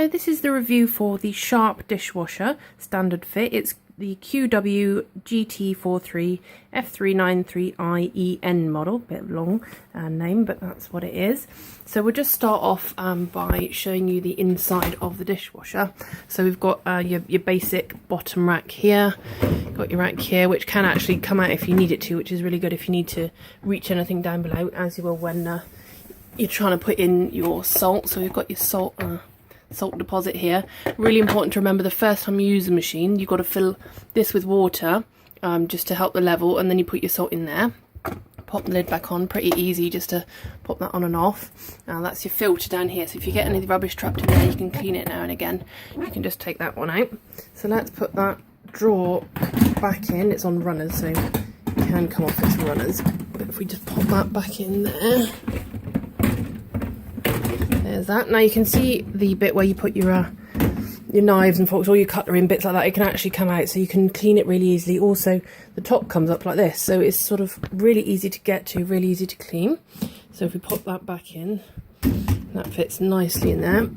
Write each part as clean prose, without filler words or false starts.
Hello, this is the review for the Sharp dishwasher standard fit. It's the QW-GT43F393I-EN model. Bit long name, but that's what it is. So we'll just start off by showing you the inside of the dishwasher. So we've got your basic bottom rack here. Got your rack here, which can actually come out if you need it to, which is really good if you need to reach anything down below, as you will when you're trying to put in your salt. So we've got your salt deposit here. Really important to remember, the first time you use the machine, you've got to fill this with water just to help the level, and then you put your salt in there. Pop the lid back on, pretty easy just to pop that on and off. Now that's your filter down here, so if you get any rubbish trapped in there, you can clean it now and again. You can just take that one out. So let's put that drawer back in. It's on runners, so it can come off its runners, but if we just pop that back in there, there's that. Now you can see the bit where you put your knives and forks, or your cutlery and bits like that. It can actually come out, so you can clean it really easily. Also, the top comes up like this, so it's sort of really easy to get to, really easy to clean. So if we pop that back in, that fits nicely in there.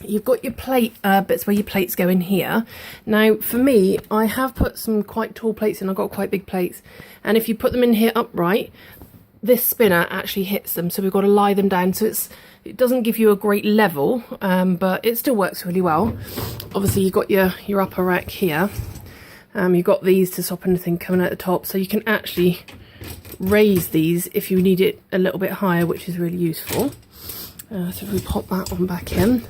You've got your plate bits where your plates go in here. Now for me, I have put some quite tall plates in. I've got quite big plates, and if you put them in here upright, this spinner actually hits them, so we've got to lie them down. So it doesn't give you a great level, but it still works really well. Obviously you've got your upper rack here. You've got these to stop anything coming out the top, so you can actually raise these if you need it a little bit higher, which is really useful. So if we pop that one back in.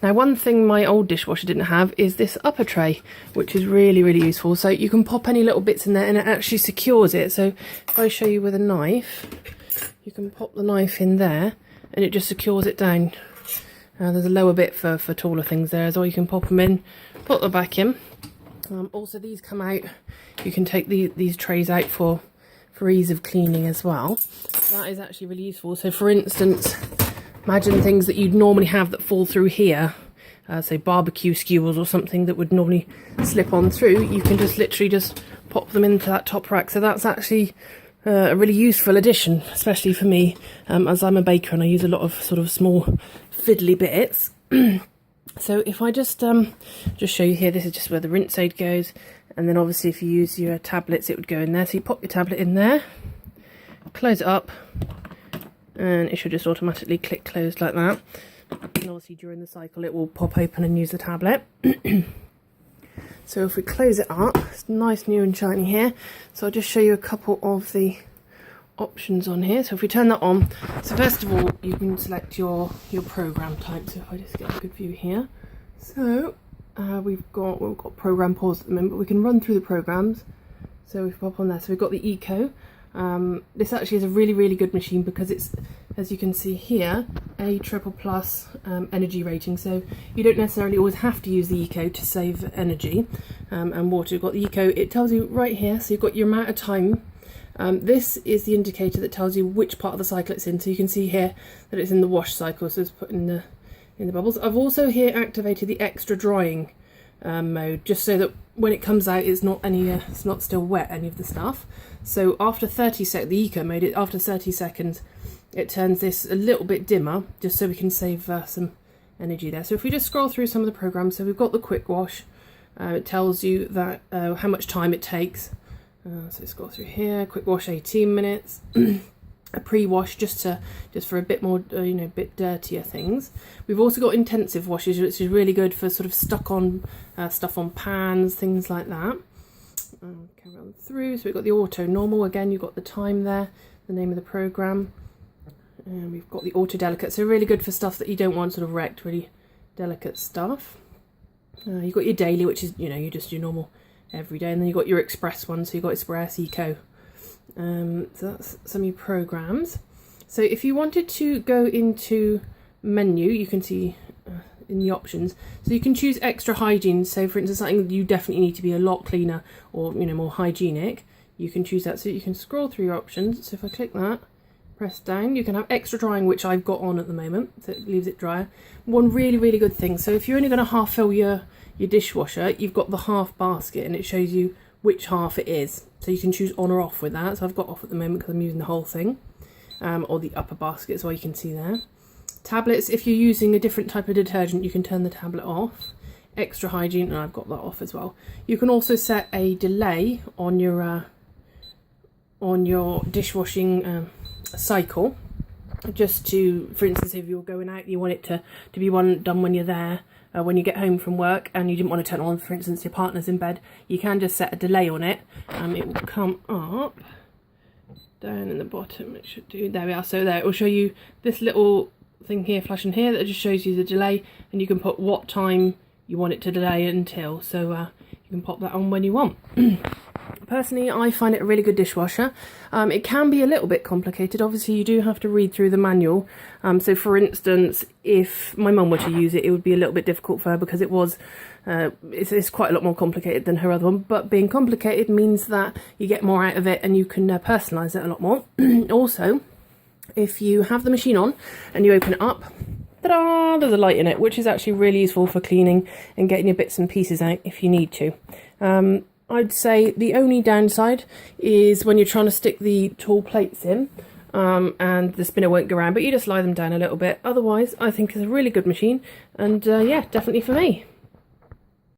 Now one thing my old dishwasher didn't have is this upper tray, which is really, really useful. So you can pop any little bits in there and it actually secures it. So if I show you with a knife, you can pop the knife in there and it just secures it down. There's a lower bit for taller things there as well. You can pop them in, put them back in. Also these come out, you can take these trays out for ease of cleaning as well. That is actually really useful. So for instance, imagine things that you'd normally have that fall through here, say barbecue skewers or something that would normally slip on through. You can just literally just pop them into that top rack. So that's actually a really useful addition, especially for me, as I'm a baker and I use a lot of sort of small fiddly bits. So if I just show you here, this is just where the rinse aid goes, and then obviously if you use your tablets, it would go in there. So you pop your tablet in there, close it up, and it should just automatically click closed like that. And obviously during the cycle it will pop open and use the tablet. So if we close it up, it's nice, new and shiny here. So I'll just show you a couple of the options on here. So if we turn that on, so first of all you can select your program type. So if I just get a good view here, so we've got program pause at the moment, but we can run through the programs. So if we pop on there, so we've got the eco. This actually is a really, really good machine because it's, as you can see here, a triple plus energy rating, so you don't necessarily always have to use the eco to save energy and water. You've got the eco, it tells you right here, so you've got your amount of time. This is the indicator that tells you which part of the cycle it's in, so you can see here that it's in the wash cycle, so it's put in the bubbles. I've also here activated the extra drying mode, just so that when it comes out it's not it's not still wet, any of the stuff. So after 30 seconds, the eco mode, after 30 seconds it turns this a little bit dimmer, just so we can save some energy there. So if we just scroll through some of the programs, so we've got the quick wash. It tells you that how much time it takes. So scroll through here, quick wash 18 minutes. A pre-wash just for a bit more bit dirtier things. We've also got intensive washes, which is really good for sort of stuck on stuff on pans, things like that. Carry on through. So we've got the auto normal, again you've got the time there, the name of the program, and we've got the auto delicate, so really good for stuff that you don't want sort of wrecked, really delicate stuff. You've got your daily, which is you just do normal every day, and then you've got your express one, so you've got express, eco. So that's some of your programs. So if you wanted to go into menu, you can see in the options, so you can choose extra hygiene. So for instance, something you definitely need to be a lot cleaner or more hygienic, you can choose that. So you can scroll through your options. So if I click that, press down, you can have extra drying, which I've got on at the moment, so it leaves it drier. One really, really good thing, so if you're only going to half fill your dishwasher, you've got the half basket and it shows you which half it is, so you can choose on or off with that. So I've got off at the moment because I'm using the whole thing, or the upper basket, so you can see there. Tablets, if you're using a different type of detergent, you can turn the tablet off. Extra hygiene, and I've got that off as well. You can also set a delay on your dishwashing cycle, just to, for instance, if you're going out, you want it to be done when you're there, when you get home from work, and you didn't want to turn it on, for instance, your partner's in bed, you can just set a delay on it. It will come up down in the bottom. It should do, there we are. So there, it will show you this little thing here, flashing here, that just shows you the delay, and you can put what time you want it to delay until, so you can pop that on when you want. Personally, I find it a really good dishwasher. It can be a little bit complicated. Obviously, you do have to read through the manual. So, for instance, if my mum were to use it, it would be a little bit difficult for her, because it's quite a lot more complicated than her other one. But being complicated means that you get more out of it, and you can personalise it a lot more. Also, if you have the machine on and you open it up, ta-da, there's a light in it, which is actually really useful for cleaning and getting your bits and pieces out if you need to. I'd say the only downside is when you're trying to stick the tall plates in, and the spinner won't go around, but you just lie them down a little bit. Otherwise, I think it's a really good machine, and yeah, definitely for me.